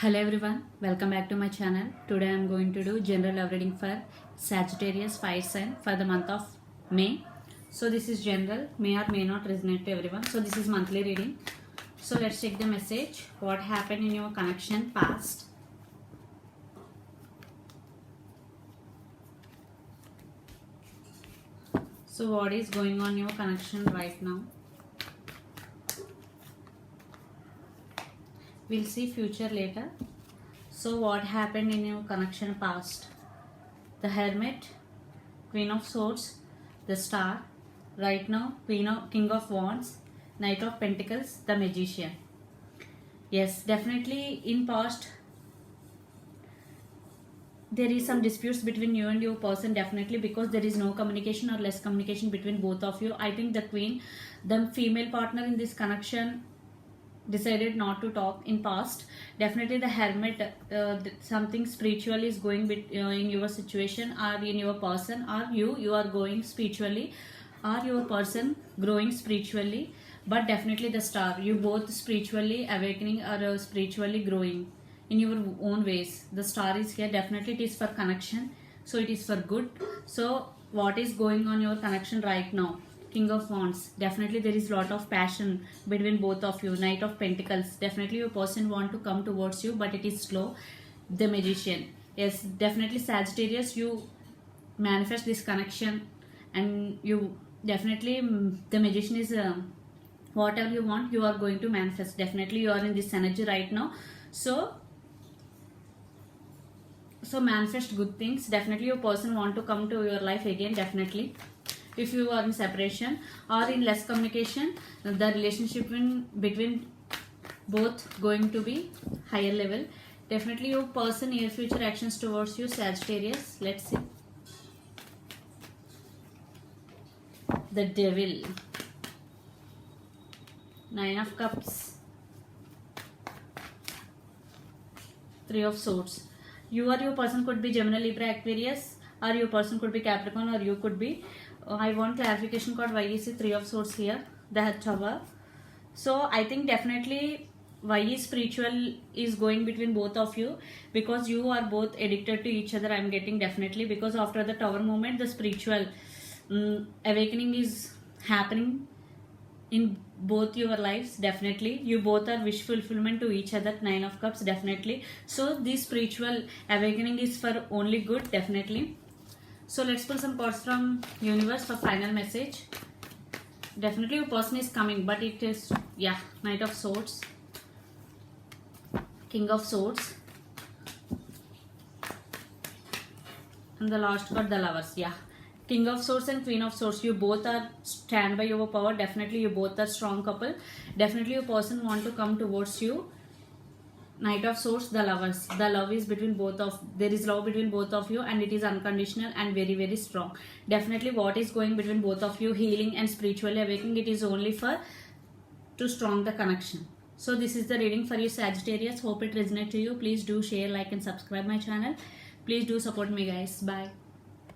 Hello everyone, welcome back to my channel. Today I am going to do general love reading for Sagittarius fire sign for the month of May. So this is general, may or may not resonate to everyone. So this is monthly reading. So let's check the message. What happened in your connection past? So what is going on in your connection right now? We'll see future later. So what happened in your connection past? The Hermit, Queen of Swords, the Star, right now King of Wands, Knight of Pentacles, the Magician. Yes, definitely in past there is some disputes between you and your person, definitely, because there is no communication or less communication between both of you. I think the Queen, the female partner in this connection, decided not to talk in past. Definitely the Hermit, something spiritual is going in your situation or in your person, or you are going spiritually, or your person growing spiritually. But definitely the Star, you both spiritually awakening or spiritually growing in your own ways. The Star is here. Definitely it is for connection, so it is for good. So what is going on your connection right now? King of Wands, definitely there is lot of passion between both of you. Knight of Pentacles, definitely your person want to come towards you, but it is slow. The Magician, yes, definitely Sagittarius, you manifest this connection, and you definitely the Magician is whatever you want, you are going to manifest. Definitely you are in this energy right now. So manifest good things. Definitely your person want to come to your life again. Definitely if you are in separation or in less communication, the relationship between both going to be higher level. Definitely your person near future actions towards you, Sagittarius. Let's see. The Devil, Nine of Cups, Three of Swords. You or your person could be Gemini, Libra, Aquarius, or your person could be Capricorn, or you could be I want clarification code. Why is Three of Swords here? The Tower. So I think definitely why is spiritual is going between both of you, because you are both addicted to each other. I'm getting definitely, because after the Tower moment, the spiritual awakening is happening in both your lives. Definitely you both are wish fulfillment to each other. Nine of Cups, definitely. So this spiritual awakening is for only good, definitely. So let's pull some cards from universe for final message. Definitely your person is coming, but it is, yeah, Knight of Swords, King of Swords, and the last card, the Lovers. Yeah, King of Swords and Queen of Swords, you both are stand by your power. Definitely you both are strong couple. Definitely your person want to come towards you. Knight of Swords, the Lovers. The love is between both of, there is love between both of you, and it is unconditional and very, very strong. Definitely what is going between both of you, healing and spiritually awakening, it is only for to strong the connection. So this is the reading for you, Sagittarius. Hope it resonates to you. Please do share, like and subscribe my channel. Please do support me, guys. Bye.